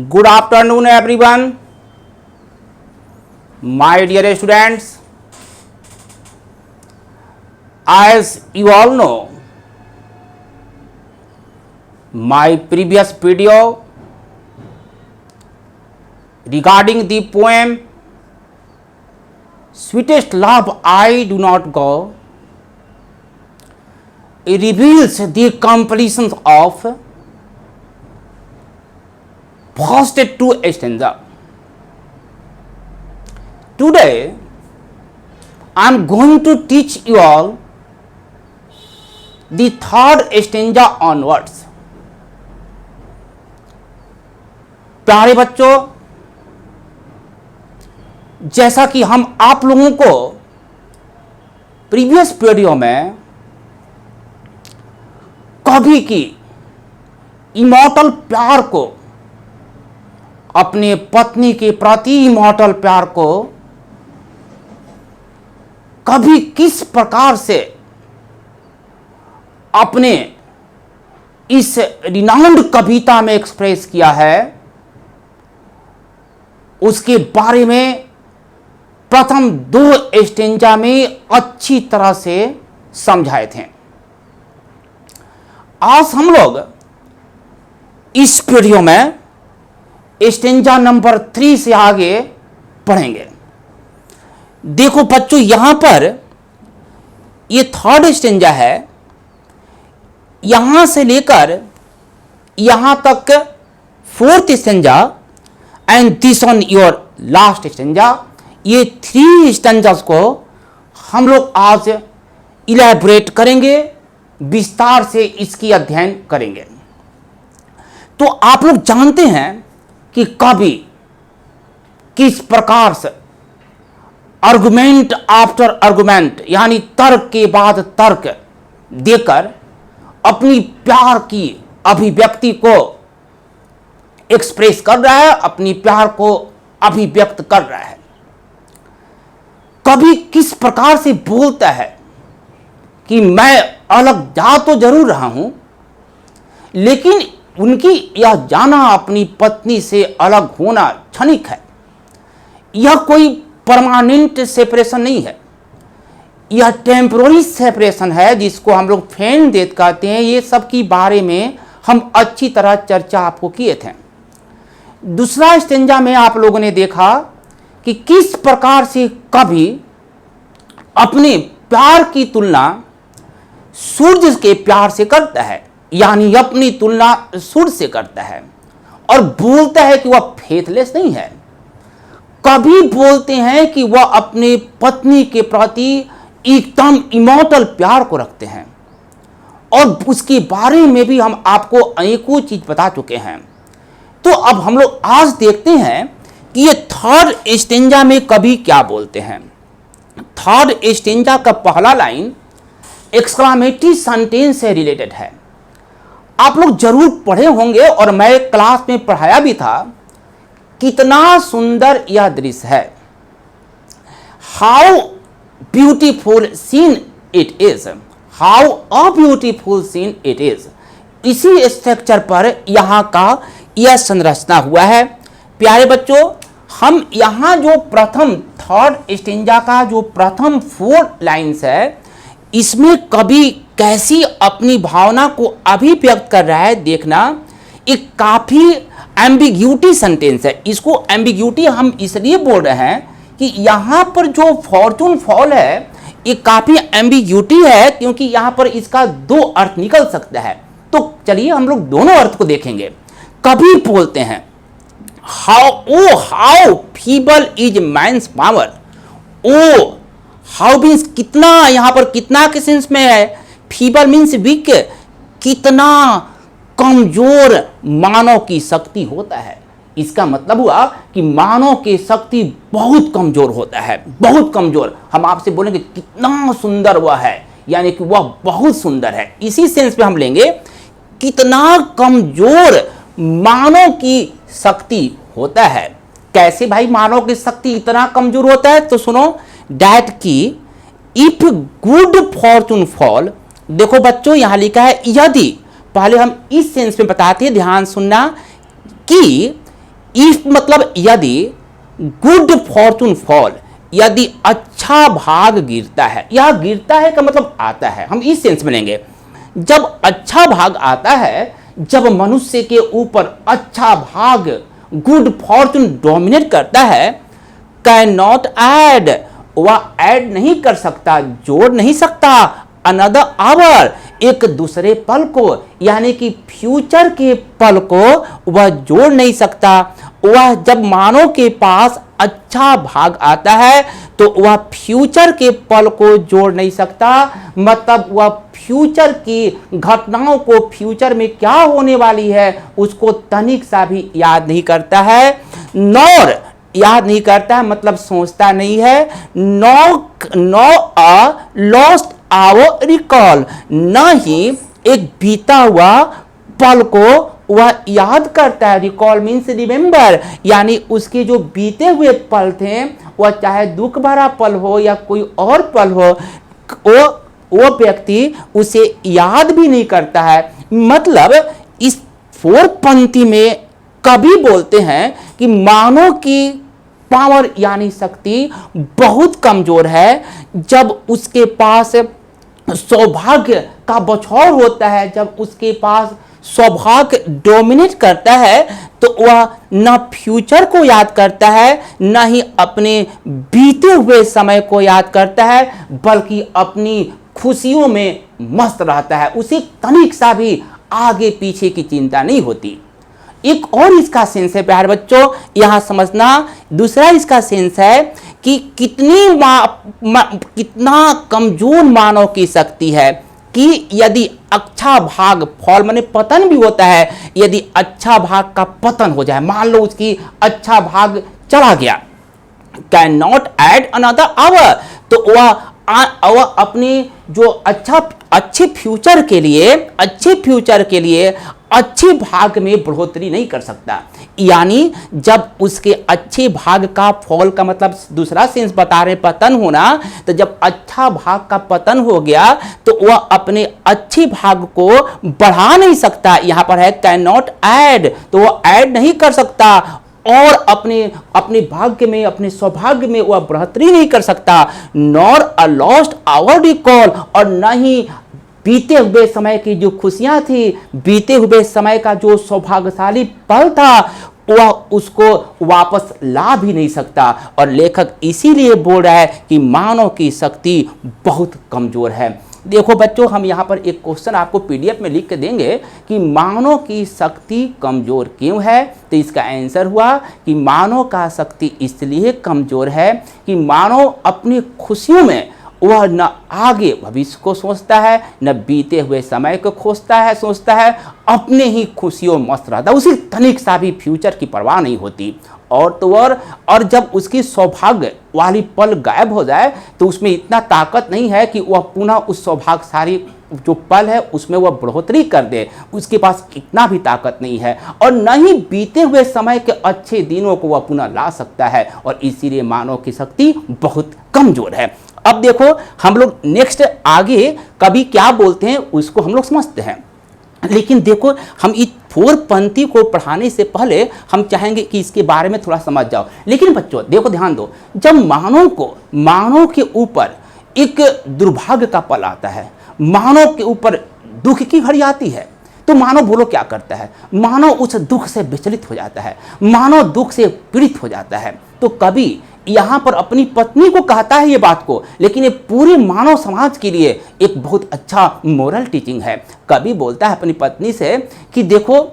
Good afternoon, everyone. My dear students, as you all know, my previous video regarding the poem Sweetest Love I Do Not Go, it reveals the completions of first two stanza. Today I am going to teach you all the third stanza onwards. प्यारे बच्चों, जैसा कि हम आप लोगों को previous video में कवि की इमॉर्टल प्यार को, अपने पत्नी के प्रति इमॉर्टल प्यार को कभी किस प्रकार से अपने इस रिनाउंड कविता में एक्सप्रेस किया है, उसके बारे में प्रथम दो स्टेंजा में अच्छी तरह से समझाए थे। आज हम लोग इस वीडियो में स्टेंजा नंबर 3 से आगे पढ़ेंगे। देखो बच्चों, यहां पर ये थर्ड स्टेंजा है, यहां से लेकर यहां तक fourth stanza and this on your last stanza. ये 3 स्टेंजास को हम लोग आज इलैबोरेट करेंगे, विस्तार से इसकी अध्ययन करेंगे। तो आप लोग जानते हैं कि कवि किस प्रकार से आर्गुमेंट आफ्टर आर्गुमेंट यानी तर्क के बाद तर्क देकर अपनी प्यार की अभिव्यक्ति को एक्सप्रेस कर रहा है, अपनी प्यार को अभिव्यक्त कर रहा है। कवि किस प्रकार से बोलता है कि मैं अलग जा तो जरूर रहा हूं, लेकिन उनकी यह जाना, अपनी पत्नी से अलग होना क्षणिक है। यह कोई परमानेंट सेपरेशन नहीं है, यह टेम्पोररी सेपरेशन है, जिसको हम लोग फेन डेथ कहते हैं। ये सब की बारे में हम अच्छी तरह चर्चा आपको किए थे। दूसरा स्टेंजा में आप लोगों ने देखा कि किस प्रकार से कवि अपने प्यार की तुलना सूर्य के प्यार से करता है, यानी अपनी तुलना सूर्य से करता है और बोलता है कि वह फेथलेस नहीं है। कभी बोलते हैं कि वह अपने पत्नी के प्रति एकदम इमॉर्टल प्यार को रखते हैं, और उसके बारे में भी हम आपको अनेकों चीज बता चुके हैं। तो अब हम लोग आज देखते हैं कि ये थर्ड स्टेंजा में कवि क्या बोलते हैं। थर्ड स्टेंजा का पहला लाइन एक्सक्लामेटरी सेंटेंस से रिलेटेड है। आप लोग जरूर पढ़े होंगे और मैं क्लास में पढ़ाया भी था। कितना सुंदर यह दृश्य है, how beautiful seen it is, how a beautiful seen it is. इसी स्ट्रक्चर पर यहां का यह संरचना हुआ है। प्यारे बच्चों, हम यहां जो प्रथम थर्ड स्टेंजा का जो प्रथम 4 लाइन्स है, इसमें कवि कैसी अपनी भावना को अभिव्यक्त कर रहा है देखना। एक काफी एम्बिग्यूटी सेंटेंस है। इसको एम्बिग्यूटी हम इसलिए बोल रहे हैं कि यहां पर जो फॉर्चून फॉल है, ये काफी एम्बिग्यूटी है, क्योंकि यहां पर इसका 2 अर्थ निकल सकता है। तो चलिए हम लोग दोनों अर्थ को देखेंगे। कवि बोलते हैं how feeble is man's power. O how means कितना, यहां पर कितना के सेंस में है, फीबल मीन्स वीक, कितना कमजोर मानव की शक्ति होता है। इसका मतलब हुआ कि मानव की शक्ति बहुत कमजोर होता है, बहुत कमजोर। हम आपसे बोलेंगे कितना सुंदर वह है, यानी कि वह बहुत सुंदर है। इसी सेंस में हम लेंगे कितना कमजोर मानव की शक्ति होता है। कैसे भाई मानव की शक्ति इतना कमजोर होता है? तो सुनो, डैट की इफ गुड फॉर्चून फॉल। देखो बच्चों, यहां लिखा है यदि, पहले हम इस सेंस में बताते हैं, ध्यान सुनना, कि इफ मतलब यदि गुड फॉर्चून फॉल, यदि अच्छा भाग गिरता है, यह गिरता है का मतलब आता है, हम इस सेंस में लेंगे। जब अच्छा भाग आता है, जब मनुष्य के ऊपर अच्छा भाग गुड फॉर्चून डोमिनेट करता है, कैन नॉट ऐड, वह ऐड नहीं कर सकता, जोड़ नहीं सकता, अनदर आवर, एक दूसरे पल को, यानी कि फ्यूचर के पल को वह जोड़ नहीं सकता। वह जब मानव के पास अच्छा भाग आता है तो वह फ्यूचर के पल को जोड़ नहीं सकता, मतलब वह फ्यूचर की घटनाओं को, फ्यूचर में क्या होने वाली है उसको तनिक सा भी याद नहीं करता है, नॉर, याद नहीं करता है मतलब सोचता नहीं है, no a lost hour recall, न ही एक बीता हुआ पल को वह याद करता है। रिकॉल मीन्स रिमेंबर, यानी उसके जो बीते हुए पल थे, वह चाहे दुख भरा पल हो या कोई और पल हो, वो व्यक्ति उसे याद भी नहीं करता है। मतलब इस 4 पंक्ति में कभी बोलते हैं कि मानव की पावर यानी शक्ति बहुत कमजोर है। जब उसके पास सौभाग्य का बछौर होता है, जब उसके पास सौभाग्य डोमिनेट करता है, तो वह न फ्यूचर को याद करता है, न ही अपने बीते हुए समय को याद करता है, बल्कि अपनी खुशियों में मस्त रहता है। उसे तनिक सा भी आगे पीछे की चिंता नहीं होती। एक और इसका सेंस है प्यारे बच्चों, यहां समझना। दूसरा इसका सेंस है कि कितना कमजोर मानव की शक्ति है कि यदि अच्छा भाग फॉल माने पतन भी होता है, यदि अच्छा भाग का पतन हो जाए, मान लो उसकी अच्छा भाग चला गया, can not add another our, तो वह अपने जो अच्छे फ्यूचर के लिए अच्छे भाग में बढ़ोतरी नहीं कर सकता। यानी जब उसके अच्छे भाग का फॉल का मतलब दूसरा सेंस बता रहे पतन होना, तो जब अच्छा भाग का पतन हो गया तो वह अपने अच्छे भाग को बढ़ा नहीं सकता। यहां पर है कैन नॉट ऐड, तो वह ऐड नहीं कर सकता और अपने भाग्य में, अपने सौभाग्य में वह बढ़ोतरी नहीं कर सकता। Nor a lost hour recall, और न ही बीते हुए समय की जो खुशियां थी, बीते हुए समय का जो सौभाग्यशाली पल था, वह उसको वापस ला भी नहीं सकता। और लेखक इसीलिए बोल रहा है कि मानव की शक्ति बहुत कमजोर है। देखो बच्चों, हम यहाँ पर एक क्वेश्चन आपको पीडीएफ में लिख के देंगे कि मानव की शक्ति कमजोर क्यों है। तो इसका आंसर हुआ कि मानव का शक्ति इसलिए कमजोर है कि मानव अपनी खुशियों में वह न आगे भविष्य को सोचता है, न बीते हुए समय को सोचता है, अपने ही खुशियों में मस्त रहता है, उसे तनिक सा भी फ्यूचर की परवाह नहीं होती। और तो और जब उसकी सौभाग्य वाली पल गायब हो जाए तो उसमें इतना ताकत नहीं है कि वह पुनः उस सौभाग्यशाली जो पल है उसमें वह बढ़ोतरी कर दे, उसके पास इतना भी ताकत नहीं है। और न ही बीते हुए समय के अच्छे दिनों को वह पुनः ला सकता है, और इसीलिए मानव की शक्ति बहुत कमजोर है। अब देखो हम लोग नेक्स्ट आगे कभी क्या बोलते हैं उसको हम लोग समझते हैं, लेकिन देखो हम इस 4 पंक्ति को पढ़ाने से पहले हम चाहेंगे कि इसके बारे में थोड़ा समझ जाओ। लेकिन बच्चों देखो, ध्यान दो, जब मानव के ऊपर एक दुर्भाग्य का पल आता है, मानव के ऊपर दुख की घड़ी आती है, तो मानव बोलो क्या करता है, मानव उस दुख से विचलित हो जाता है, मानव दुख से पीड़ित हो जाता है। तो कभी यहाँ पर अपनी पत्नी को कहता है ये बात को, लेकिन ये पूरे मानव समाज के लिए एक बहुत अच्छा मोरल टीचिंग है। कभी बोलता है अपनी पत्नी से कि देखो,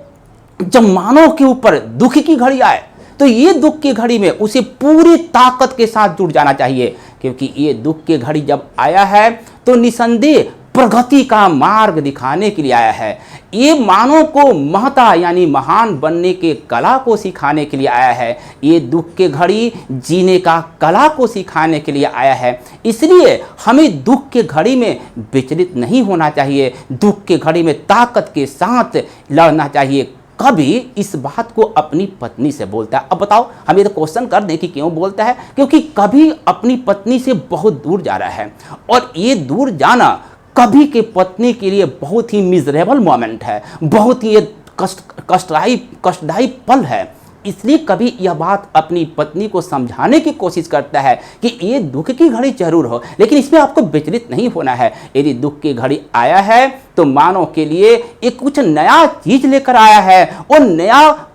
जब मानव के ऊपर दुख की घड़ी आए तो ये दुख की घड़ी में उसे पूरी ताकत के साथ जुट जाना चाहिए, क्योंकि ये दुख की घड़ी जब आया है तो निसंदेह प्रगति का मार्ग दिखाने के लिए आया है। ये मानव को महता यानी महान बनने के कला को सिखाने के लिए आया है। ये दुख के घड़ी जीने का कला को सिखाने के लिए आया है। इसलिए हमें दुख के घड़ी में विचलित नहीं होना चाहिए, दुख के घड़ी में ताकत के साथ लड़ना चाहिए। कभी इस बात को अपनी पत्नी से बोलता है। अब बताओ, हम ये तो क्वेश्चन कर दें कि क्यों बोलता है, क्योंकि कभी अपनी पत्नी से बहुत दूर जा रहा है, और ये दूर जाना कभी के पत्नी के लिए बहुत ही मिजरेबल मोमेंट है, बहुत ही कष्टदायी पल है। इसलिए कभी यह बात अपनी पत्नी को समझाने की कोशिश करता है कि ये दुख की घड़ी जरूर हो, लेकिन इसमें आपको विचलित नहीं होना है। यदि दुख की घड़ी आया है तो मानव के लिए एक कुछ नया चीज लेकर आया है, और नया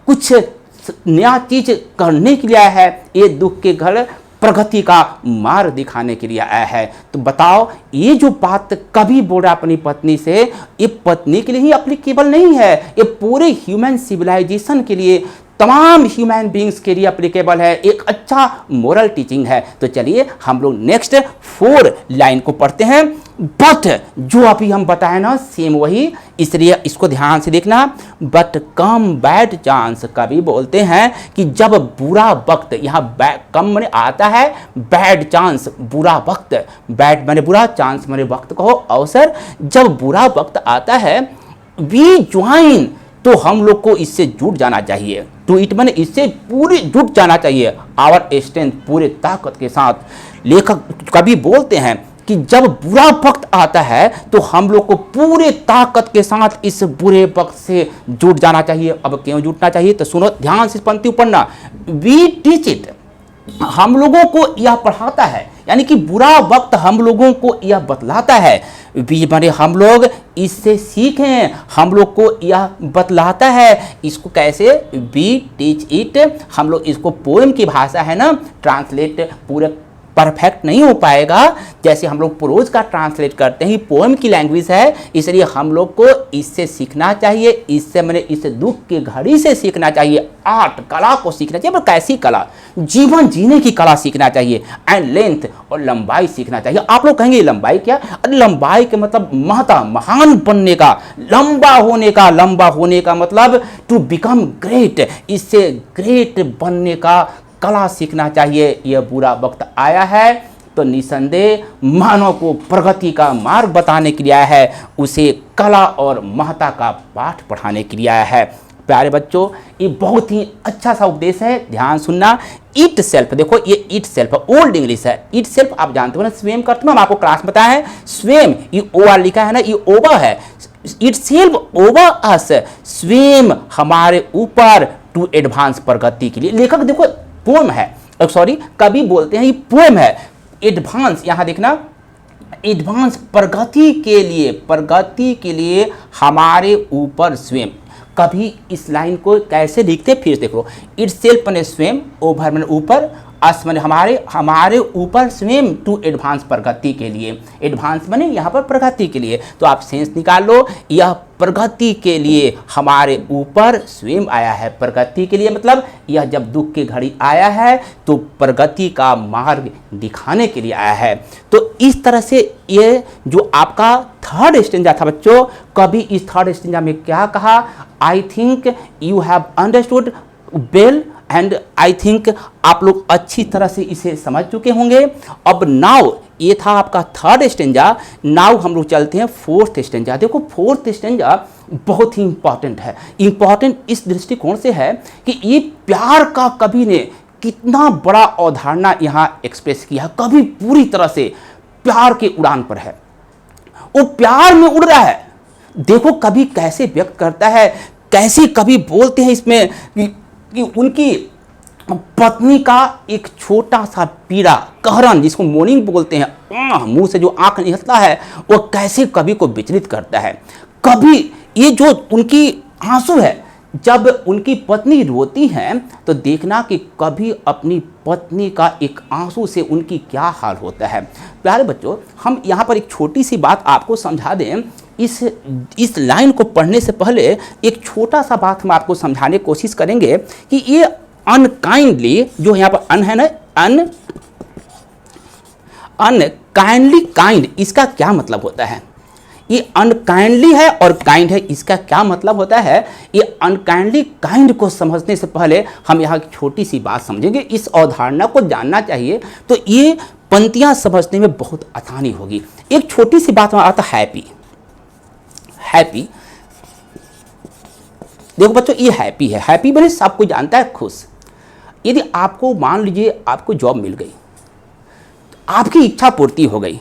चीज करने के लिए आया है। ये दुख के घड़ी प्रगति का मार्ग दिखाने के लिए आया है। तो बताओ, ये जो बात कभी बोल रहा अपनी पत्नी से, ये पत्नी के लिए ही एप्लीकेबल नहीं है, ये पूरे ह्यूमन सिविलाइजेशन के लिए, तमाम ह्यूमन बींग्स के लिए एप्लीकेबल है। एक अच्छा मोरल टीचिंग है। तो चलिए हम लोग नेक्स्ट 4 लाइन को पढ़ते हैं। बट जो अभी हम बताए ना, सेम वही, इसलिए इसको ध्यान से देखना। बट कम बैड चांस, कभी बोलते हैं कि जब बुरा वक्त, यहाँ कम माने आता है, बैड चांस बुरा वक्त, बैड माने बुरा, चांस माने वक्त कहो, अवसर। जब बुरा वक्त आता है, वी ज्वाइन, तो हम लोग को इससे जुट जाना चाहिए। टू इट माने इससे पूरे जुट जाना चाहिए, आवर स्ट्रेंथ, पूरे ताकत के साथ। लेखक कभी बोलते हैं कि जब बुरा वक्त आता है तो हम लोग को पूरे ताकत के साथ इस बुरे वक्त से जुट जाना चाहिए। अब क्यों जुटना चाहिए, तो सुनो ध्यान से पंक्ति पढ़ना। वी टीच इट, हम लोगों को यह पढ़ाता है, यानी कि बुरा वक्त हम लोगों को यह बतलाता है। वी माने हम लोग इससे सीखें, हम लोग को यह बतलाता है। इसको कैसे, वी टीच इट, हम लोग इसको पोएम की भाषा है ना, ट्रांसलेट पूरे परफेक्ट नहीं हो पाएगा, जैसे हम लोग प्रोज का ट्रांसलेट करते हैं, पोएम की लैंग्वेज है, इसलिए हम लोग को इससे सीखना चाहिए। इससे मैंने इस दुख की घड़ी से सीखना चाहिए, आर्ट कला को सीखना चाहिए। पर कैसी कला, जीवन जीने की कला सीखना चाहिए, एंड लेंथ और लंबाई सीखना चाहिए। आप लोग कहेंगे लंबाई क्या, अरे लंबाई के मतलब महता, महान बनने का, लंबा होने का मतलब टू बिकम ग्रेट, इससे ग्रेट बनने का कला सीखना चाहिए। यह बुरा वक्त आया है तो निसंदेह मानव को प्रगति का मार्ग बताने के लिए आया है, उसे कला और महत्ता का पाठ पढ़ाने के लिए आया है। प्यारे बच्चों, ये बहुत ही अच्छा सा उपदेश है, ध्यान सुनना। इट सेल्फ, देखो ये इट सेल्फ ओल्ड इंग्लिश है। इट सेल्फ आप जानते हो ना, स्वेम करते हो, हम आपको क्लास बताया है। स्वेम, ये ओवर लिखा है ना, ये ओवर है। इट सेल्फ ओवर अस, स्वेम हमारे ऊपर, टू एडवांस प्रगति के लिए। लेखक देखो पोएम है, सॉरी कवि बोलते हैं ये पोएम है। एडवांस, यहां देखना, एडवांस प्रगति के लिए हमारे ऊपर स्वयं। कभी इस लाइन को कैसे लिखते फिर देखो, इट सेल्फ माने स्वयं, ओवर माने ऊपर, अस माने हमारे ऊपर स्वयं, टू एडवांस प्रगति के लिए। एडवांस माने यहाँ पर प्रगति के लिए। तो आप सेंस निकाल लो, यह प्रगति के लिए हमारे ऊपर स्वयं आया है। प्रगति के लिए मतलब यह जब दुख की घड़ी आया है तो प्रगति का मार्ग दिखाने के लिए आया है। तो इस तरह से ये जो आपका थर्ड स्टेंजा था बच्चों, कभी इस थर्ड स्टेंजा में क्या कहा, I think you have understood well and I think आप लोग अच्छी तरह से इसे समझ चुके होंगे। अब नाउ, ये था आपका थर्ड स्टेंजा। नाउ हम लोग चलते हैं फोर्थ स्टेंजा। देखो फोर्थ स्टेंजा बहुत ही इंपॉर्टेंट है। इंपॉर्टेंट इस दृष्टिकोण से है कि ये प्यार का कवि ने कितना बड़ा अवधारणा यहाँ एक्सप्रेस किया। कवि पूरी तरह से प्यार के उड़ान पर है, वो प्यार में उड़ रहा है। देखो कवि कैसे व्यक्त करता है, कैसे कवि बोलते हैं इसमें कि उनकी पत्नी का एक छोटा सा पीड़ा, कहरन जिसको मोर्निंग बोलते हैं, मुंह से जो आंख निकलता है, वो कैसे कवि को विचलित करता है। कवि ये जो उनकी आंसू है, जब उनकी पत्नी रोती हैं तो देखना कि कभी अपनी पत्नी का एक आंसू से उनकी क्या हाल होता है। प्यारे बच्चों, हम यहाँ पर एक छोटी सी बात आपको समझा दें। इस लाइन को पढ़ने से पहले एक छोटा सा बात हम आपको समझाने की कोशिश करेंगे कि ये अनकाइंडली, जो यहाँ पर अन है ना, अनकाइंडली काइंड, इसका क्या मतलब होता है। ये अनकाइंडली है और काइंड है, इसका क्या मतलब होता है। ये अनकाइंडली काइंड को समझने से पहले हम यहाँ की छोटी सी बात समझेंगे। इस अवधारणा को जानना चाहिए तो ये पंक्तियाँ समझने में बहुत आसानी होगी। एक छोटी सी बात में आता हैप्पी। हैप्पी, देखो बच्चों ये हैप्पी है। हैप्पी मैंने सबको जानता है खुश। यदि आपको मान लीजिए आपको जॉब मिल गई, आपकी इच्छा पूर्ति हो गई,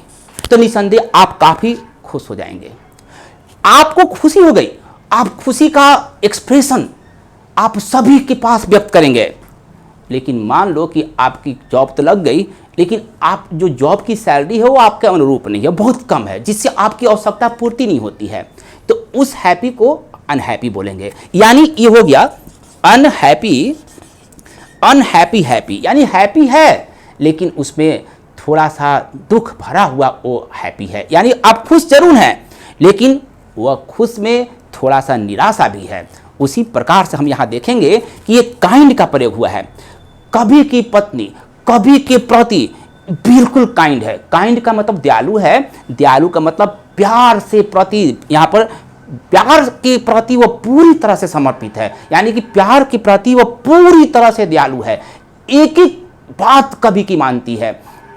तो निसंदेह आप काफ़ी खुश हो जाएंगे। आपको खुशी हो गई, आप खुशी का एक्सप्रेशन आप सभी के पास व्यक्त करेंगे। लेकिन मान लो कि आपकी जॉब तो लग गई, लेकिन आप जो जॉब की सैलरी है वो आपके अनुरूप नहीं है, बहुत कम है, जिससे आपकी आवश्यकता पूर्ति नहीं होती है, तो उस हैप्पी को अनहैप्पी बोलेंगे। यानी ये हो गया अनहैप्पी, अनहैप्पी हैप्पी, यानी हैप्पी है लेकिन उसमें थोड़ा सा दुख भरा हुआ वो हैप्पी है। यानी आप खुश जरूर हैं लेकिन वह खुश में थोड़ा सा निराशा भी है। उसी प्रकार से हम यहाँ देखेंगे कि ये काइंड का प्रयोग हुआ है। कभी की पत्नी कभी के प्रति बिल्कुल काइंड है। काइंड का मतलब दयालु है, दयालु का मतलब प्यार से प्रति, यहाँ पर प्यार के प्रति वो पूरी तरह से समर्पित है, यानी कि प्यार के प्रति वो पूरी तरह से दयालु है। एक एक बात कभी की मानती है,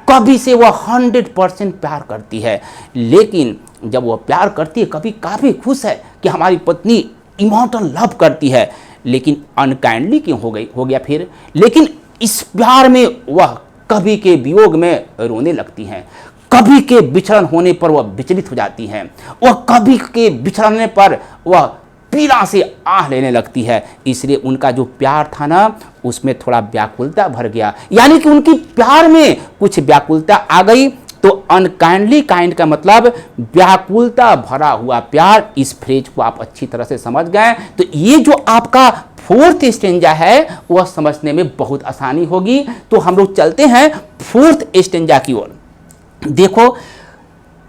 कभी से वह 100% प्यार करती है। लेकिन जब वह प्यार करती है कभी काफ़ी खुश है कि हमारी पत्नी इमोर्टल लव करती है, लेकिन अनकाइंडली क्यों हो गया फिर। लेकिन इस प्यार में वह कभी के वियोग में रोने लगती हैं, कभी के बिछड़न होने पर वह विचलित हो जाती हैं, वह कभी के बिछड़ने पर वह पीड़ा से आह लेने लगती है। इसलिए उनका जो प्यार था ना उसमें थोड़ा व्याकुलता भर गया, यानी कि उनकी प्यार में कुछ व्याकुलता आ गई। तो अनकाइंडली काइंड का मतलब व्याकुलता भरा हुआ प्यार। इस फ्रेज को आप अच्छी तरह से समझ गए तो ये जो आपका फोर्थ स्टेंजा है वह समझने में बहुत आसानी होगी। तो हम लोग चलते हैं फोर्थ स्टेंजा की ओर। देखो,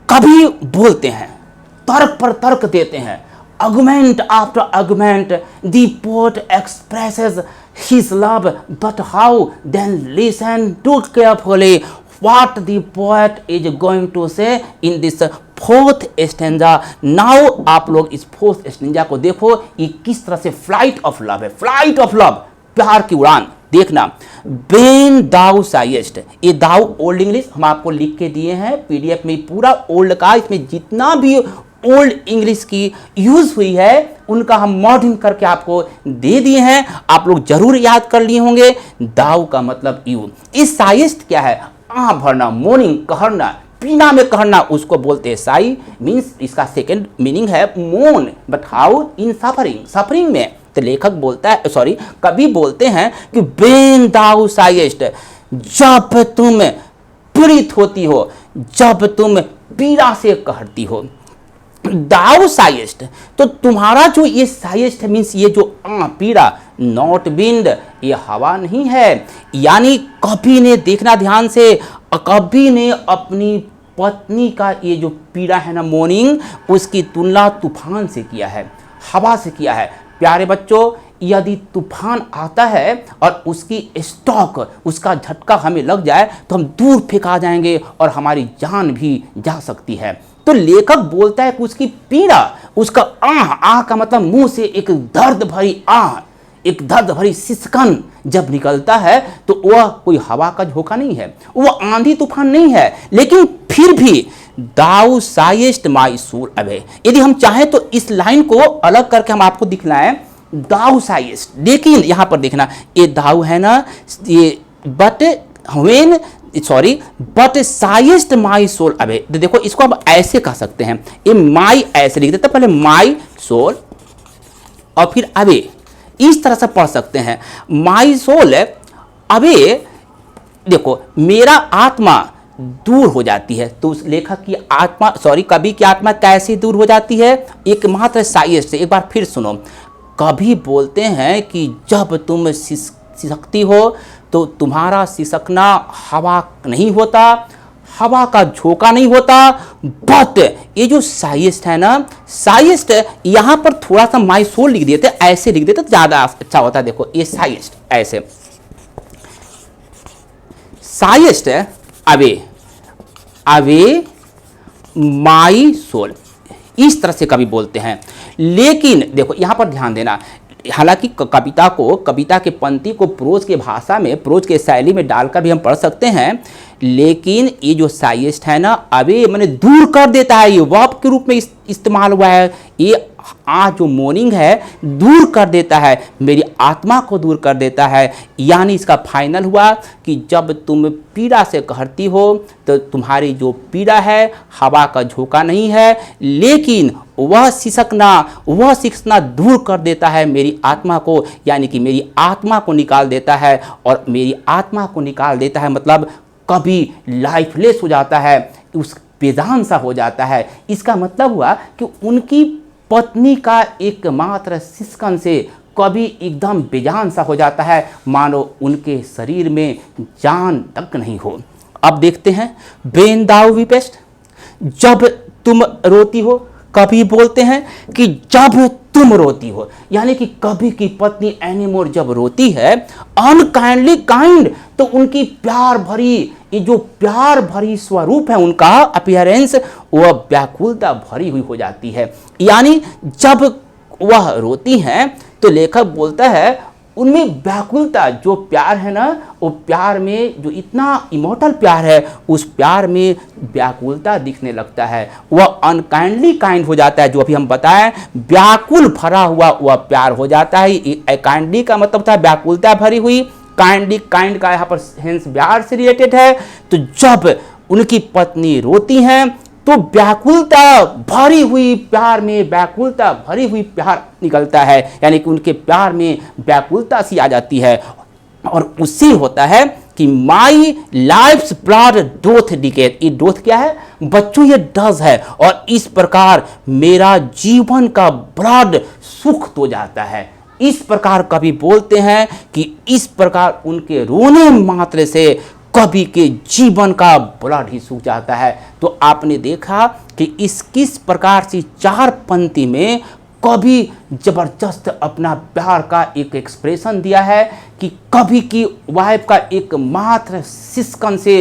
कभी बोलते हैं, तर्क पर तर्क देते हैं, argument after argument, the poet expresses his love, but how? Then listen too carefully what the poet is going to say in this fourth stanza. Now आप लोग इस fourth stanza को देखो, ये किस तरह से flight of love है, flight of love, प्यार की उड़ान। देखना, when thou sighest, ये thou ओल्ड इंग्लिश हम आपको लिख के दिए हैं पीडीएफ में, पूरा ओल्ड का, इसमें जितना भी ओल्ड इंग्लिश की यूज हुई है उनका हम मॉडर्न करके आपको दे दिए हैं, आप लोग जरूर याद कर लिए होंगे। दाऊ का मतलब यू। इस साइस्ट क्या है? आह भरना, मोर्निंग, कहरना, पीना में कहरना, उसको बोलते हैं साई। मीन्स इसका सेकंड मीनिंग है मोन, but how? In suffering, suffering में। तो लेखक बोलता है, सॉरी कवि बोलते हैं कि व्हेन दाऊ साइस्ट, जब तुम पीड़ित होती हो, जब तुम पीड़ा से कहती हो। दाउ साइस्ट, तो तुम्हारा जो ये साइस्ट मीन्स ये जो पीड़ा, नॉट विंड, ये हवा नहीं है। यानी कभी ने, देखना ध्यान से, कभी ने अपनी पत्नी का ये जो पीड़ा है ना मोर्निंग, उसकी तुलना तूफान से किया है, हवा से किया है। प्यारे बच्चों, यदि तूफान आता है और उसकी स्टॉक, उसका झटका हमें लग जाए तो हम दूर फेंका जाएंगे और हमारी जान भी जा सकती है। तो लेखक बोलता है कि उसकी पीड़ा, उसका आह का मतलब मुंह से एक दर्द भरी आह, एक दर्द भरी सिसकन जब निकलता है तो वह कोई हवा का झोंका नहीं है, वह आंधी तूफान नहीं है। लेकिन फिर भी दाऊ साइस्ट माई सोल अवे, यदि हम चाहें तो इस लाइन को अलग करके हम आपको दिखलाएं, दाऊ साइस्ट। लेकिन यहां पर देखना, ये दाऊ है ना, ये but when, sorry, but sighed my soul away. देखो, इसको हम ऐसे कह सकते हैं, ये माई ऐसे लिख देते, पहले माई सोल और फिर अवे, इस तरह से पढ़ सकते हैं। माई सोल अवे, देखो मेरा आत्मा दूर हो जाती है। तो उस लेखक की आत्मा, सॉरी कवि की आत्मा कैसे दूर हो जाती है? एकमात्र साइस्ट से। एक बार फिर सुनो, कभी बोलते हैं कि जब तुम सिसकती हो तो तुम्हारा सिसकना हवा नहीं होता, हवा का झोंका नहीं होता। बट ये जो साइस्ट है ना, साइस्ट यहां पर थोड़ा सा माई सोल लिख देते, ऐसे लिख देते तो ज्यादा अच्छा होता। देखो ये साइस्ट ऐसे, साइस्ट अवे, अवे माई सोल, इस तरह से कवि बोलते हैं। लेकिन देखो यहां पर ध्यान देना, हालांकि कविता को, कविता के पंक्ति को प्रोज के भाषा में, प्रोज के शैली में डालकर भी हम पढ़ सकते हैं, लेकिन ये जो साइस्ट है ना, अवे मैंने दूर कर देता है, ये वर्ब के रूप में इस्तेमाल हुआ है, ये आज जो मोर्निंग है दूर कर देता है, मेरी आत्मा को दूर कर देता है। यानी इसका फाइनल हुआ कि जब तुम पीड़ा से कहती हो तो तुम्हारी जो पीड़ा है हवा का झोंका नहीं है, लेकिन वह सिसकना दूर कर देता है मेरी आत्मा को, यानी कि मेरी आत्मा को निकाल देता है। और मेरी आत्मा को निकाल देता है मतलब कभी लाइफलेस हो जाता है, उस बेजान सा हो जाता है। इसका मतलब हुआ कि उनकी पत्नी का एकमात्र सिसकन से कभी एकदम बेजान सा हो जाता है, मानो उनके शरीर में जान तक नहीं हो। अब देखते हैं वेन दाउ वीपेस्ट, जब तुम रोती हो। कभी बोलते हैं कि जब तुम रोती हो, यानी कि कभी की पत्नी एनीमोर जब रोती है अनकाइंडली काइंड, तो उनकी प्यार भरी, ये जो प्यार भरी स्वरूप है उनका अपीयरेंस, वह व्याकुलता भरी हुई हो जाती है। यानी जब वह रोती हैं तो लेखक बोलता है उनमें व्याकुलता, जो प्यार है ना, वो प्यार में जो इतना इमोर्टल प्यार है उस प्यार में व्याकुलता दिखने लगता है। वह अनकाइंडली काइंड हो जाता है, जो अभी हम बताएं व्याकुल भरा हुआ वह प्यार हो जाता है। काइंडली का मतलब था व्याकुलता भरी हुई, काइंडली काइंड का यहाँ पर हेंस प्यार से रिलेटेड है। तो जब उनकी पत्नी रोती हैं तो व्याकुलता भरी हुई प्यार में व्याकुलता भरी हुई प्यार निकलता है, यानी कि उनके प्यार में व्याकुलता सी आ जाती है। और उससे होता है कि माई लाइफ्स ब्लड डोथ डिकेट, ये डोथ क्या है बच्चों, ये डज है। और इस प्रकार मेरा जीवन का ब्लड सुख तो जाता है। इस प्रकार कभी बोलते हैं कि इस प्रकार उनके रोने मात्र से कभी के जीवन का ब्लड ही सूख जाता है। तो आपने देखा कि इस किस प्रकार से चार पंक्ति में कभी जबरदस्त अपना प्यार का एक एक्सप्रेशन दिया है कि कभी की वाइफ का एक मात्र सिसकन से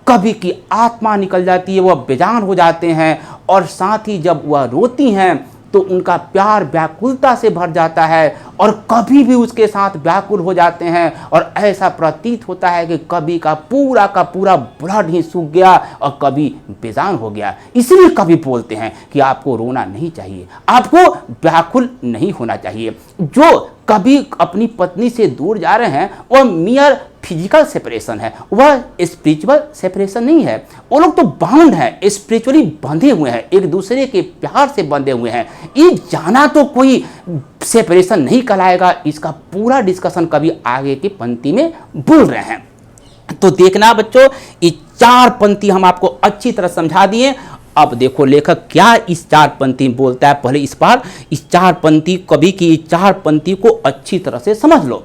कभी की आत्मा निकल जाती है, वह बेजान हो जाते हैं। और साथ ही जब वह रोती हैं तो उनका प्यार व्याकुलता से भर जाता है और कभी भी उसके साथ व्याकुल हो जाते हैं। और ऐसा प्रतीत होता है कि कभी का पूरा ब्लड ही सूख गया और कभी बेजान हो गया। इसलिए कभी बोलते हैं कि आपको रोना नहीं चाहिए, आपको व्याकुल नहीं होना चाहिए। जो कभी अपनी पत्नी से दूर जा रहे हैं वह मियर फिजिकल सेपरेशन है, वह स्पिरिचुअल सेपरेशन नहीं है। वो लोग तो बाउंड हैं, स्पिरिचुअली बंधे हुए हैं, एक दूसरे के प्यार से बंधे हुए हैं। ये जाना तो कोई सेपरेशन नहीं कहलाएगा। इसका पूरा डिस्कशन कभी आगे की पंक्ति में बोल रहे हैं। तो देखना बच्चों, ये चार पंक्ति हम आपको अच्छी तरह समझा दिए। अब देखो लेखक क्या इस चार पंक्ति में बोलता है। पहले इस बार इस चार पंक्ति कवि की चार पंक्ति को अच्छी तरह से समझ लो।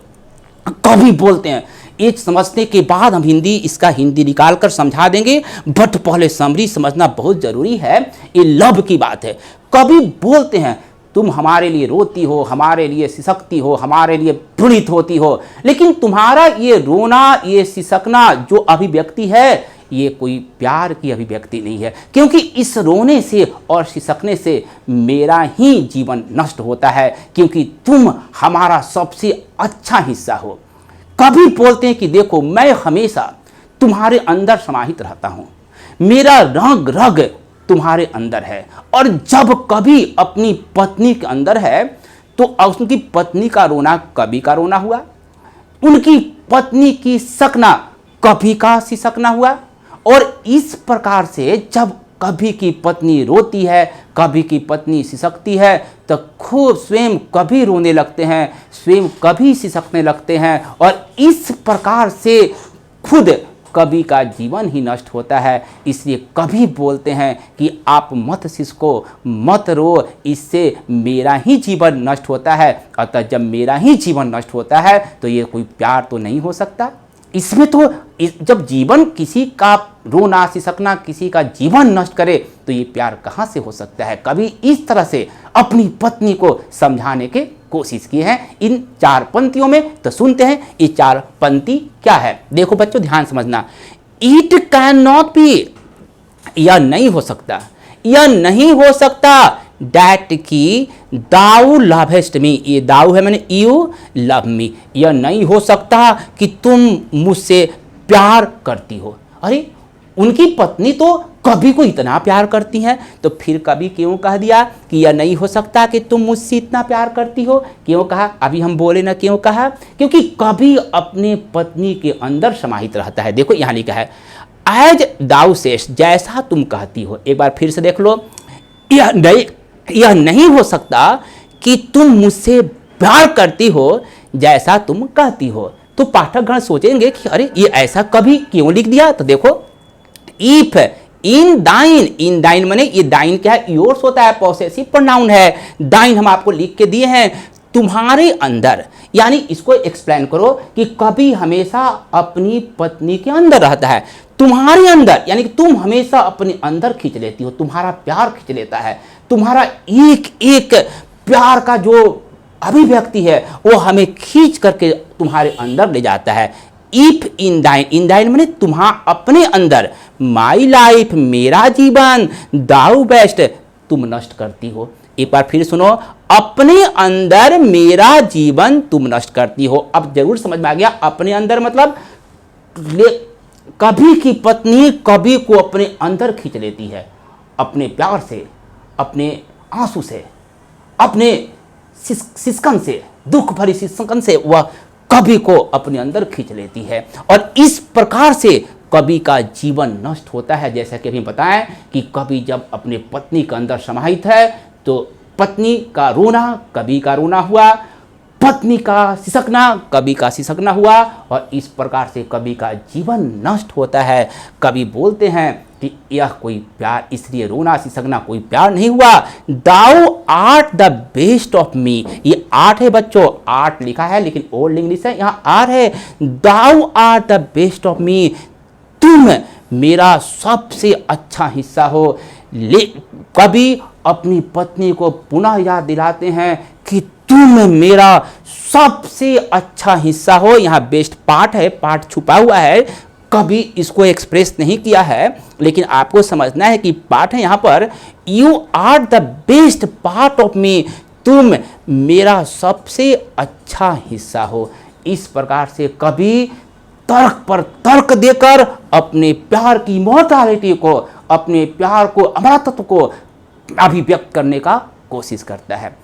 कवि बोलते हैं, एक समझने के बाद हम इसका हिंदी निकाल कर समझा देंगे, बट पहले समरी समझना बहुत जरूरी है। ये लव की बात है। कवि बोलते हैं तुम हमारे लिए रोती हो, हमारे लिए सिसकती हो, हमारे लिए पीड़ित होती हो, लेकिन तुम्हारा ये रोना, ये सिसकना जो अभिव्यक्ति है ये कोई प्यार की अभिव्यक्ति नहीं है, क्योंकि इस रोने से और सिसकने से मेरा ही जीवन नष्ट होता है, क्योंकि तुम हमारा सबसे अच्छा हिस्सा हो। कभी बोलते हैं कि देखो मैं हमेशा तुम्हारे अंदर समाहित रहता हूँ, मेरा रग रग तुम्हारे अंदर है। और जब कभी अपनी पत्नी के अंदर है तो उनकी पत्नी का रोना कभी का रोना हुआ, उनकी पत्नी की सकना कभी का सिसकना हुआ। और इस प्रकार से जब कभी की पत्नी रोती है, कभी की पत्नी सिसकती है, तो खुद स्वयं कभी रोने लगते हैं, स्वयं कभी सिसकने लगते हैं। और इस प्रकार से खुद कभी का जीवन ही नष्ट होता है। इसलिए कभी बोलते हैं कि आप मत सिसको, मत रो, इससे मेरा ही जीवन नष्ट होता है। अतः जब मेरा ही जीवन नष्ट होता है तो ये कोई प्यार तो नहीं हो सकता। इसमें तो जब जीवन किसी का रोना सिसकना किसी का जीवन नष्ट करे तो ये प्यार कहाँ से हो सकता है। कभी इस तरह से अपनी पत्नी को समझाने की कोशिश की है इन चार पंक्तियों में। तो सुनते हैं ये चार पंक्ति क्या है। देखो बच्चों ध्यान समझना, इट कैन नॉट बी, यह नहीं हो सकता, यह नहीं हो सकता डैट की दाऊ लवेस्ट मी, ये दाऊ है मैंने यू लव मी, यह नहीं हो सकता कि तुम मुझसे प्यार करती हो। अरे उनकी पत्नी तो कवि को इतना प्यार करती हैं, तो फिर कवि क्यों कह दिया कि यह नहीं हो सकता कि तुम मुझसे इतना प्यार करती हो? क्यों कहा? अभी हम बोले ना क्यों कहा, क्योंकि कवि अपने पत्नी के अंदर समाहित रहता है। देखो यहाँ लिखा है, एज दाउ सेस्ट, जैसा तुम कहती हो। एक बार फिर से देख लो, यह नहीं हो सकता कि तुम मुझसे प्यार करती हो जैसा तुम कहती हो। तो पाठकगण सोचेंगे कि अरे ये ऐसा कभी क्यों लिख दिया? तो देखो, इफ इन दाइन माने ये दाइन क्या है? योर्स होता है, पॉसेसिव प्रोनाउन है। दाइन हम आपको लिख के दिए हैं, तुम्हारे अंदर, यानी इसको एक्सप्लेन करो कि कवि हमेशा अपनी पत्नी के अंदर रहता है। तुम्हारे अंदर यानी कि तुम हमेशा अपने अंदर खींच लेती हो, तुम्हारा प्यार खींच लेता है, तुम्हारा एक एक प्यार का जो अभिव्यक्ति है वो हमें खींच करके तुम्हारे अंदर ले जाता है। इफ इन दाइन माने तुम्हारा अपने अंदर, माई लाइफ मेरा जीवन, दाउ बेस्ट तुम नष्ट करती हो। एक बार फिर सुनो, अपने अंदर मेरा जीवन तुम नष्ट करती हो। अब जरूर समझ में आ गया, अपने अंदर मतलब कवि की पत्नी कवि को अपने अंदर खींच लेती है, अपने प्यार से, अपने आंसू से, अपने सिसकन से, दुख भरी सिसकन से वह कवि को अपने अंदर खींच लेती है, और इस प्रकार से कवि का जीवन नष्ट होता है। जैसा कि अभी बताएं कि कवि जब अपने पत्नी के अंदर समाहित है तो पत्नी का रोना कवि का रोना हुआ, पत्नी का सिसकना कवि का सिसकना हुआ, और इस प्रकार से कवि का जीवन नष्ट होता है। कवि बोलते हैं कि यह कोई प्यार, इसलिए रोना सिसकना कोई प्यार नहीं हुआ। Thou art the best of me, ये आर्ट है बच्चों, आर्ट लिखा है लेकिन ओल्ड इंग्लिश है, यहाँ आर है। Thou art the best of me, तुम मेरा सबसे अच्छा हिस्सा हो। कवि अपनी पत्नी को पुनः याद दिलाते हैं कि तुम मेरा सबसे अच्छा हिस्सा हो। यहाँ बेस्ट पार्ट है, पार्ट छुपा हुआ है, कभी इसको एक्सप्रेस नहीं किया है, लेकिन आपको समझना है कि पार्ट है यहाँ पर, you are the best part of me, तुम मेरा सबसे अच्छा हिस्सा हो। इस प्रकार से कभी तर्क पर तर्क देकर अपने प्यार की इमॉर्टैलिटी को, अपने प्यार को, अमरत्व को अभिव्यक्त करने का कोशिश करता है।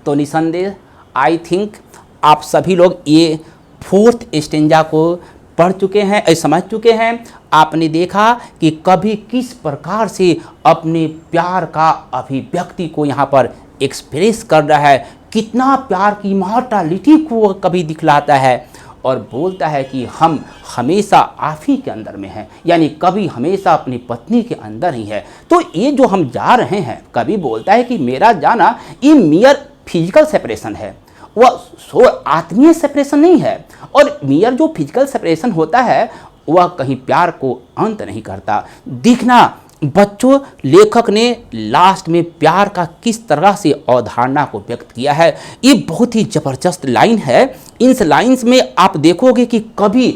तो निसंदेह आई थिंक आप सभी लोग ये फोर्थ स्टेंजा को पढ़ चुके हैं, समझ चुके हैं। आपने देखा कि कवि किस प्रकार से अपने प्यार का अभिव्यक्ति को यहाँ पर एक्सप्रेस कर रहा है, कितना प्यार की इमॉर्टैलिटी को कवि दिखलाता है, और बोलता है कि हम हमेशा आप ही के अंदर में हैं, यानी कवि हमेशा अपनी पत्नी के अंदर ही है। तो ये जो हम जा रहे हैं, कवि बोलता है कि मेरा जाना ये मियर फिजिकल सेपरेशन है, वह सो आत्मीय सेपरेशन नहीं है, और मियर जो फिजिकल सेपरेशन होता है वह कहीं प्यार को अंत नहीं करता। दिखना बच्चों, लेखक ने लास्ट में प्यार का किस तरह से अवधारणा को व्यक्त किया है, ये बहुत ही जबरदस्त लाइन है। इन लाइन्स में आप देखोगे कि कवि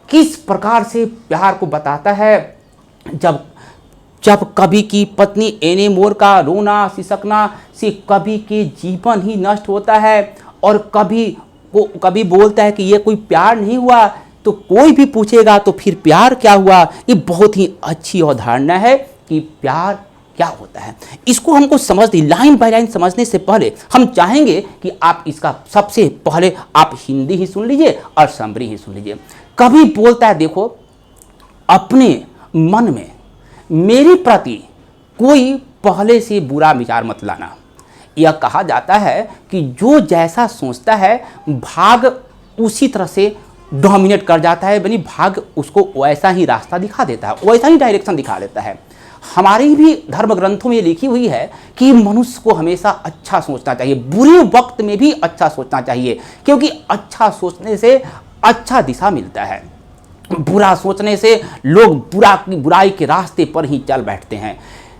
किस प्रकार से प्यार को बताता है। जब कवि की पत्नी एनी मोर का रोना सिसकना से कवि के जीवन ही नष्ट होता है, और कवि बोलता है कि ये कोई प्यार नहीं हुआ, तो कोई भी पूछेगा तो फिर प्यार क्या हुआ। ये बहुत ही अच्छी अवधारणा है कि प्यार क्या होता है। इसको हमको समझने, लाइन बाय लाइन समझने से पहले हम चाहेंगे कि आप इसका सबसे पहले आप हिंदी ही सुन लीजिए और समरी ही सुन लीजिए। कवि बोलता है, देखो, अपने मन में मेरे प्रति कोई पहले से बुरा विचार मत लाना। यह कहा जाता है कि जो जैसा सोचता है भाग उसी तरह से डोमिनेट कर जाता है, यानी भाग उसको वैसा ही रास्ता दिखा देता है, वैसा ही डायरेक्शन दिखा देता है। हमारी भी धर्म ग्रंथों में लिखी हुई है कि मनुष्य को हमेशा अच्छा सोचना चाहिए, बुरे वक्त में भी अच्छा सोचना चाहिए, क्योंकि अच्छा सोचने से अच्छा दिशा मिलता है। बुरा सोचने से लोग बुराई के रास्ते पर ही चल बैठते हैं।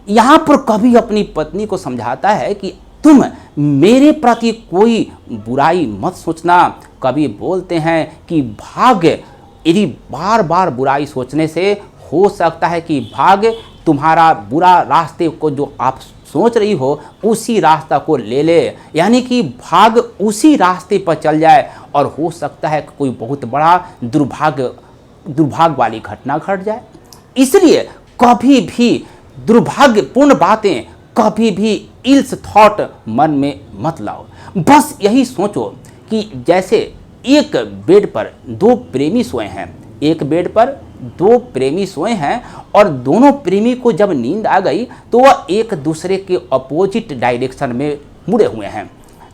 यहाँ पर कवि अपनी पत्नी को समझाता है कि तुम मेरे प्रति कोई बुराई मत सोचना। कवि बोलते हैं कि भाग्य, यदि बार बार बुराई सोचने से हो सकता है कि भाग्य तुम्हारा बुरा रास्ते को जो आप सोच रही हो उसी रास्ता को ले ले, यानी कि भाग्य उसी रास्ते पर चल जाए, और हो सकता है कि कोई बहुत बड़ा दुर्भाग्य वाली घटना घट जाए। इसलिए कभी भी दुर्भाग्यपूर्ण बातें, कभी भी इल्स थॉट मन में मत लाओ। बस यही सोचो कि जैसे एक बेड पर दो प्रेमी सोए हैं, एक बेड पर दो प्रेमी सोए हैं और दोनों प्रेमी को जब नींद आ गई तो वह एक दूसरे के अपोजिट डायरेक्शन में मुड़े हुए हैं।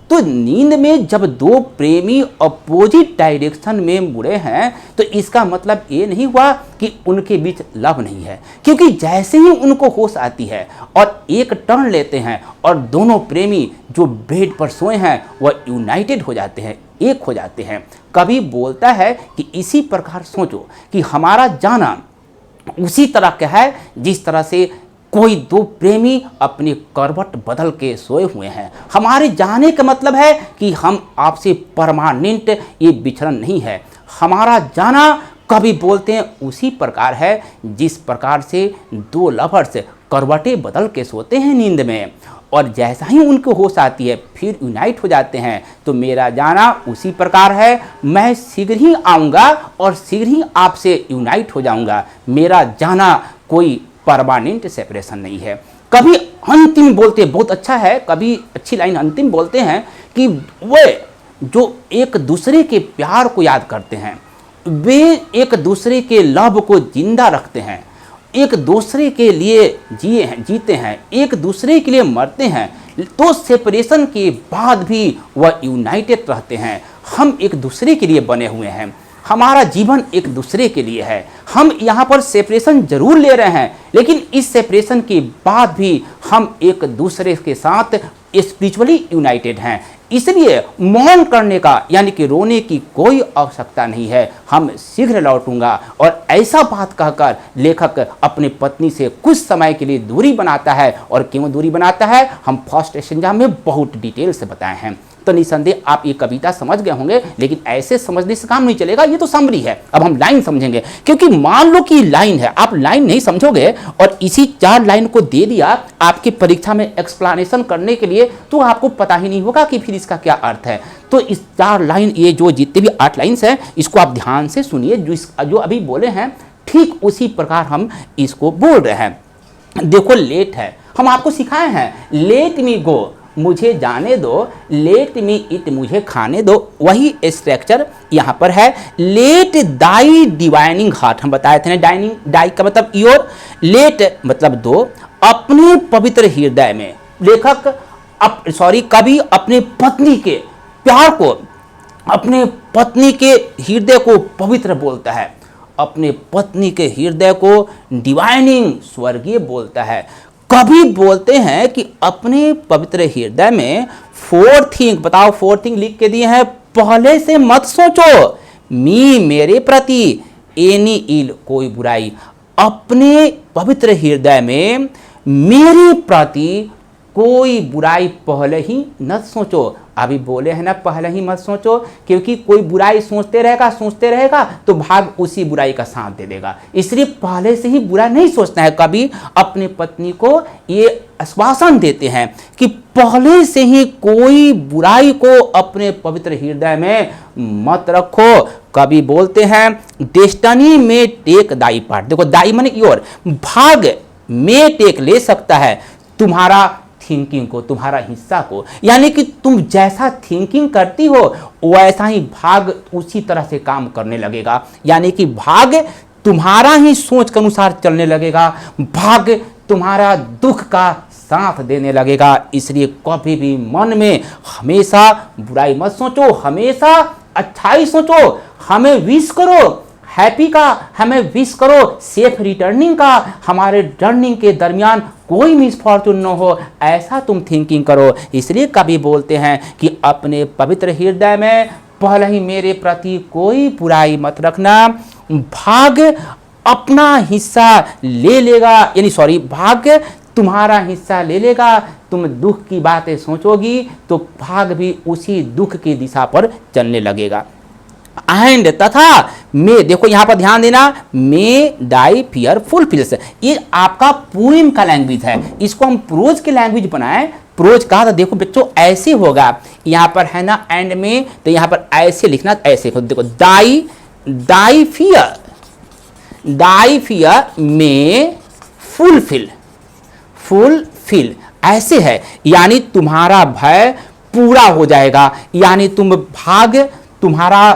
तो नींद में जब दो प्रेमी अपोजिट डायरेक्शन में मुड़े हैं तो इसका मतलब ये नहीं हुआ कि उनके बीच लव नहीं है, क्योंकि जैसे ही उनको होश आती है और एक टर्न लेते हैं और दोनों प्रेमी जो बेड पर सोए हैं वह यूनाइटेड हो जाते हैं, एक हो जाते हैं। कवि बोलता है कि इसी प्रकार सोचो कि हमारा जाना उसी तरह का है जिस तरह से कोई दो प्रेमी अपनी करवट बदल के सोए हुए हैं। हमारे जाने का मतलब है कि हम आपसे परमानेंट ये विचरण नहीं है। हमारा जाना कभी बोलते हैं उसी प्रकार है जिस प्रकार से दो लवर्स करवटें बदल के सोते हैं नींद में, और जैसा ही उनको होश आती है फिर यूनाइट हो जाते हैं। तो मेरा जाना उसी प्रकार है, मैं शीघ्र ही आऊँगा और शीघ्र ही आपसे यूनाइट हो जाऊँगा। मेरा जाना कोई परमानेंट सेपरेशन नहीं है। कभी अंतिम बोलते, बहुत अच्छा है, कभी अच्छी लाइन अंतिम बोलते हैं कि वे जो एक दूसरे के प्यार को याद करते हैं, वे एक दूसरे के लव को जिंदा रखते हैं, एक दूसरे के लिए जीते हैं, एक दूसरे के लिए मरते हैं, तो सेपरेशन के बाद भी वह यूनाइटेड रहते हैं। हम एक दूसरे के लिए बने हुए हैं, हमारा जीवन एक दूसरे के लिए है। हम यहाँ पर सेपरेशन जरूर ले रहे हैं, लेकिन इस सेपरेशन के बाद भी हम एक दूसरे के साथ स्पिरिचुअली यूनाइटेड हैं। इसलिए मौन करने का यानी कि रोने की कोई आवश्यकता नहीं है। हम शीघ्र लौटूंगा। और ऐसा बात कहकर लेखक अपनी पत्नी से कुछ समय के लिए दूरी बनाता है। और क्यों दूरी बनाता है हम फर्स्ट स्टेंजा में बहुत डिटेल से बताए हैं। तो निसंदेह आप ये कविता समझ गए होंगे, लेकिन ऐसे समझने से काम नहीं चलेगा, ये तो समरी है। अब हम लाइन समझेंगे, क्योंकि मान लो कि लाइन है, आप लाइन नहीं समझोगे और इसी 4 लाइन को दे दिया आपकी परीक्षा में एक्सप्लेनेशन करने के लिए, तो आपको पता ही नहीं होगा कि फिर इसका क्या अर्थ है। तो इस 4 लाइन, ये जो जितने भी 8 लाइन्स हैं, इसको आप ध्यान से सुनिए। जो अभी बोले हैं ठीक उसी प्रकार हम इसको बोल रहे हैं। देखो लेट है, हम आपको सिखाए हैं लेट मी गो, मुझे जाने दो, लेट मी इट, मुझे खाने दो, वही स्ट्रक्चर यहाँ पर है। लेट दाई डिवाइनिंग हार्ट, हम बताए थे ना, डाई का मतलब योर, लेट मतलब दो, अपने पवित्र हृदय में। लेखक कवि अपने पत्नी के प्यार को, अपने पत्नी के हृदय को पवित्र बोलता है, अपने पत्नी के हृदय को डिवाइनिंग स्वर्गीय बोलता है। कभी बोलते हैं कि अपने पवित्र हृदय में 4 थिंग, बताओ 4 थिंग लिख के दिए हैं, पहले से मत सोचो मी, मेरे प्रति, एनी इल, कोई बुराई। अपने पवित्र हृदय में मेरे प्रति कोई बुराई पहले ही न सोचो। अभी बोले हैं ना पहले ही मत सोचो, क्योंकि कोई बुराई सोचते रहेगा तो भाग उसी बुराई का साथ दे देगा। इसलिए पहले से ही बुरा नहीं सोचना है। कभी अपने पत्नी को ये आश्वासन देते हैं कि पहले से ही कोई बुराई को अपने पवित्र हृदय में मत रखो। कभी बोलते हैं डेस्टिनी में टेक दाई पार्ट, देखो दाई माने योर, भाग में टेक ले सकता है तुम्हारा थिंकिंग को, तुम्हारा हिस्सा को, यानी कि तुम जैसा थिंकिंग करती हो वैसा ही भाग उसी तरह से काम करने लगेगा। यानी कि भाग तुम्हारा ही सोच के अनुसार चलने लगेगा, भाग तुम्हारा दुख का साथ देने लगेगा। इसलिए कभी भी मन में हमेशा बुराई मत सोचो, हमेशा अच्छाई सोचो, हमें विश करो हैप्पी का, हमें विश करो सेफ रिटर्निंग का, हमारे टर्निंग के दरमियान कोई मिसफॉर्चून न हो, ऐसा तुम थिंकिंग करो। इसलिए कभी बोलते हैं कि अपने पवित्र हृदय में पहले ही मेरे प्रति कोई बुराई मत रखना, भाग अपना हिस्सा ले लेगा, यानी भाग तुम्हारा हिस्सा ले लेगा। तुम दुख की बातें सोचोगी तो भाग भी उसी दुख की दिशा पर चलने लगेगा। एंड तथा मे, देखो यहां पर ध्यान देना, मे डाई फियर फुलफिल्स, ये आपका पोएम का लैंग्वेज है, इसको हम प्रोज के लैंग्वेज बनाए। प्रोज कहा था, देखो बच्चों ऐसे होगा, यहां पर है ना एंड में, तो यहां पर ऐसे लिखना, ऐसे देखो डाई फियर मे फुलफिल, फुलफिल ऐसे है, यानी तुम्हारा भय पूरा हो जाएगा, यानी तुम्हारा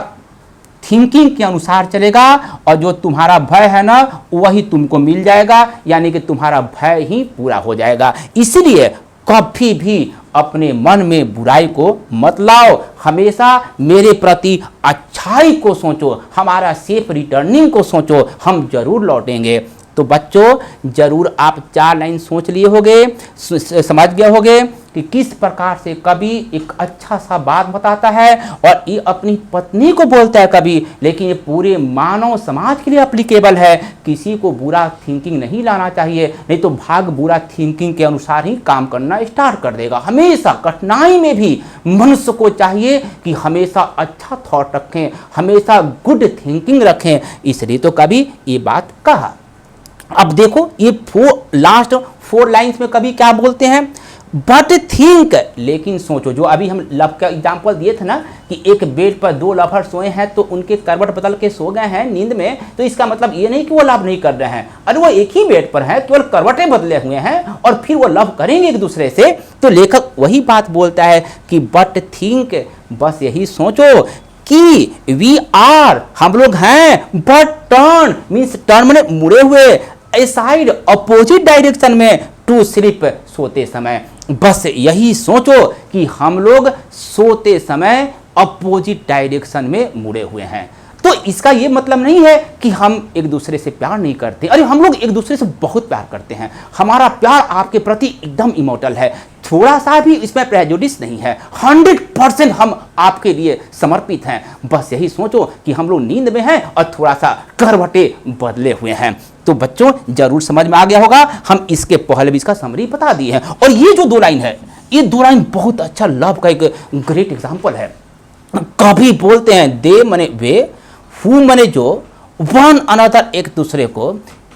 थिंकिंग के अनुसार चलेगा और जो तुम्हारा भय है ना वही तुमको मिल जाएगा, यानी कि तुम्हारा भय ही पूरा हो जाएगा। इसलिए कभी भी अपने मन में बुराई को मत लाओ, हमेशा मेरे प्रति अच्छाई को सोचो, हमारा सेफ रिटर्निंग को सोचो, हम जरूर लौटेंगे। तो बच्चों जरूर आप 4 लाइन सोच लिए होंगे, समझ गए होंगे कि किस प्रकार से कवि एक अच्छा सा बात बताता है और ये अपनी पत्नी को बोलता है कवि, लेकिन ये पूरे मानव समाज के लिए एप्लीकेबल है। किसी को बुरा थिंकिंग नहीं लाना चाहिए, नहीं तो भाग बुरा थिंकिंग के अनुसार ही काम करना स्टार्ट कर देगा। हमेशा कठिनाई में भी मनुष्य को चाहिए कि हमेशा अच्छा थॉट रखें, हमेशा गुड थिंकिंग रखें, इसलिए तो कवि ये बात कहा। अब देखो ये लास्ट 4 लाइन्स में कवि क्या बोलते हैं, बट थिंक, लेकिन सोचो। जो अभी हम लव का एग्जाम्पल दिए थे ना कि एक बेड पर 2 लवर सोए हैं तो उनके करवट बदल के सो गए हैं नींद में, तो इसका मतलब ये नहीं कि वो लव नहीं कर रहे हैं, अरे वो एक ही बेड पर हैं, केवल करवटें बदले हुए हैं और फिर वो लव करेंगे एक दूसरे से। तो लेखक वही बात बोलता है कि बट थिंक, बस यही सोचो कि वी आर, हम लोग हैं, बट टर्न मीन्स टर्न मैंने मुड़े हुए, ए साइड अपोजिट डायरेक्शन में, टू स्लीप सोते समय। बस यही सोचो कि हम लोग सोते समय अपोजिट डायरेक्शन में मुड़े हुए हैं। तो इसका ये मतलब नहीं है कि हम एक दूसरे से प्यार नहीं करते, अरे हम लोग एक दूसरे से बहुत प्यार करते हैं, हमारा प्यार आपके प्रति एकदम इमोर्टल है, थोड़ा सा भी इसमें प्रेजुडिस नहीं है, 100% हम आपके लिए समर्पित हैं। बस यही सोचो कि हम लोग नींद में हैं और थोड़ा सा करवटे बदले हुए हैं। तो बच्चों जरूर समझ में आ गया होगा, हम इसके पहले भी इसका समरी बता दिए हैं। और ये जो 2 लाइन है, ये 2 लाइन बहुत अच्छा लव का एक ग्रेट एग्जाम्पल है। कभी बोलते हैं दे मने वे, हु मने जो, वन अनदर एक दूसरे को,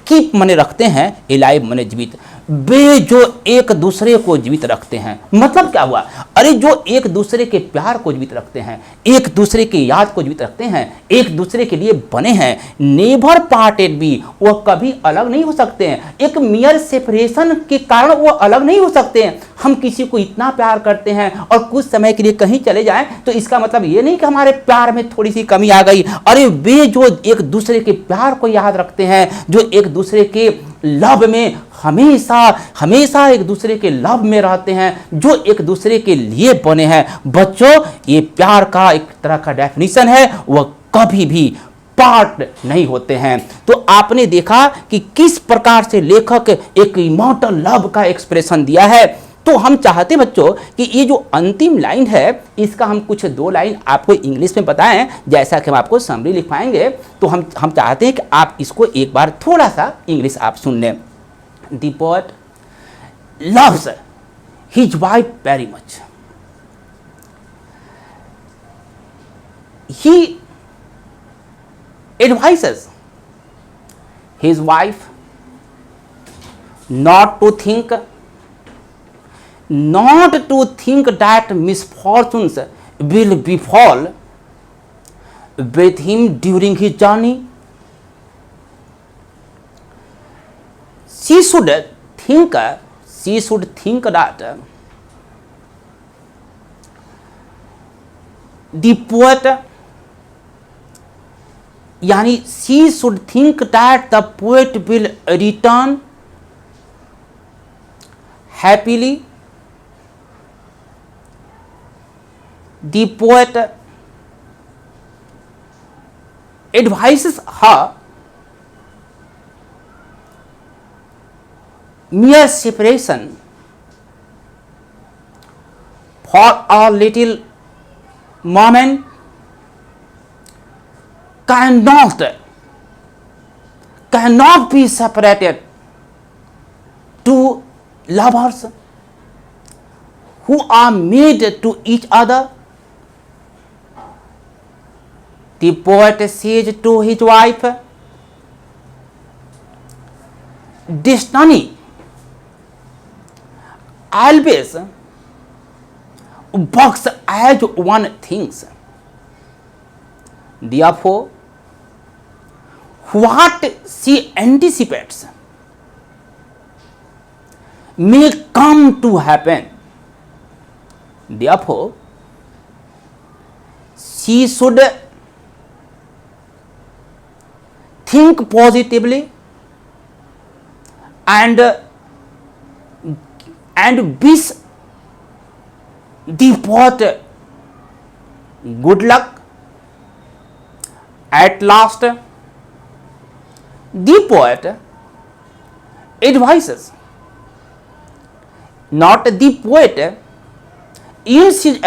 कीप मने रखते हैं, एलाइव मने जीवित, वे जो एक दूसरे को जीवित रखते हैं। मतलब क्या हुआ, अरे जो एक दूसरे के प्यार को जीवित रखते हैं, एक दूसरे की याद को जीवित रखते हैं, एक दूसरे के लिए बने हैं, नेवर पार्टेड बी, वो कभी अलग नहीं हो सकते हैं, एक मियर सेपरेशन के कारण वो अलग नहीं हो सकते हैं। हम किसी को इतना प्यार करते हैं और कुछ समय के लिए कहीं चले जाएं तो इसका मतलब ये नहीं कि हमारे प्यार में थोड़ी सी कमी आ गई। अरे वे जो एक दूसरे के प्यार को याद रखते हैं, जो एक दूसरे के लव में हमेशा हमेशा एक दूसरे के लव में रहते हैं, जो एक दूसरे के लिए बने हैं। बच्चों ये प्यार का एक तरह का डेफिनेशन है, वह कभी भी पार्ट नहीं होते हैं। तो आपने देखा कि किस प्रकार से लेखक एक इमॉर्टल लव का एक्सप्रेशन दिया है। तो हम चाहते बच्चों कि ये जो अंतिम लाइन है इसका हम कुछ 2 लाइन आपको इंग्लिश में बताएं, जैसा कि हम आपको समरी लिखवाएंगे। तो हम चाहते हैं कि आप इसको एक बार थोड़ा सा इंग्लिश आप सुन लें। The poet loves his wife very much, he advises his wife not to think that misfortunes will befall with him during his journey. She should think that the poet, यानी she should think that the poet will return happily. The poet advises her mere separation for a little moment cannot be separated. Two lovers who are made to each other. The poet says to his wife, destiny always works as one thinks. Therefore, what she anticipates may come to happen. Therefore, she should think positively and wish the poet good luck. At last, the poet advises, not the poet ends his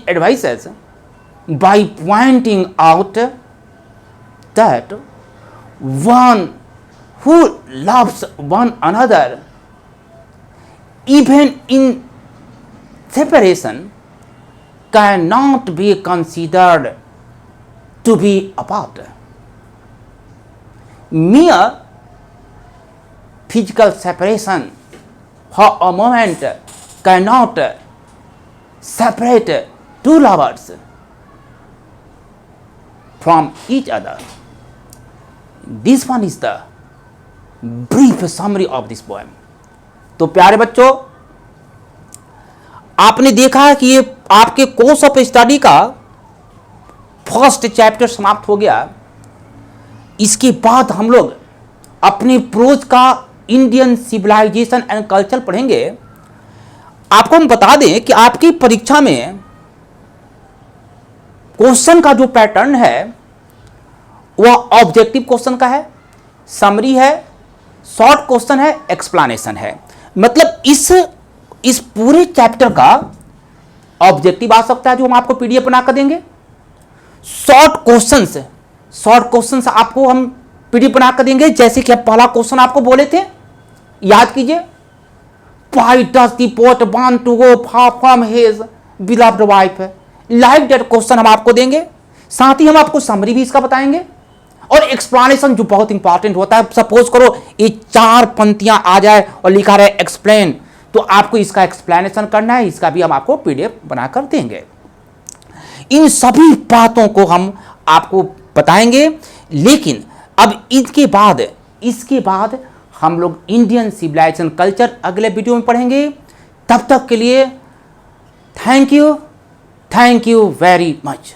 advices by pointing out that one who loves one another, even in separation, cannot be considered to be apart. Mere physical separation for a moment cannot separate two lovers from each other. This one is the brief summary of this poem. तो प्यारे बच्चों, आपने देखा है कि ये आपके course of study का फर्स्ट चैप्टर समाप्त हो गया। इसके बाद हम लोग अपने प्रोज का इंडियन सिविलाइजेशन एंड कल्चर पढ़ेंगे। आपको हम बता दें कि आपकी परीक्षा में क्वेश्चन का जो पैटर्न है वह ऑब्जेक्टिव क्वेश्चन का है, समरी है, शॉर्ट क्वेश्चन है, एक्सप्लेनेशन है। मतलब इस पूरे चैप्टर का ऑब्जेक्टिव आ सकता है जो हम आपको पीडीएफ बना कर देंगे। शॉर्ट क्वेश्चंस आपको हम पीडीएफ बना कर देंगे। जैसे कि अब पहला क्वेश्चन आपको बोले थे, याद कीजिए, why does the poet want to go far from his beloved wife. Like that question हम आपको देंगे। साथ ही हम आपको समरी भी इसका बताएंगे और एक्सप्लेनेशन जो बहुत इंपॉर्टेंट होता है। सपोज करो ये 4 पंक्तियां आ जाए और लिखा रहे एक्सप्लेन, तो आपको इसका एक्सप्लेनेशन करना है। इसका भी हम आपको पीडीएफ बनाकर देंगे। इन सभी बातों को हम आपको बताएंगे। लेकिन अब इसके बाद हम लोग इंडियन सिविलाइजेशन कल्चर अगले वीडियो में पढ़ेंगे। तब तक के लिए थैंक यू वेरी मच।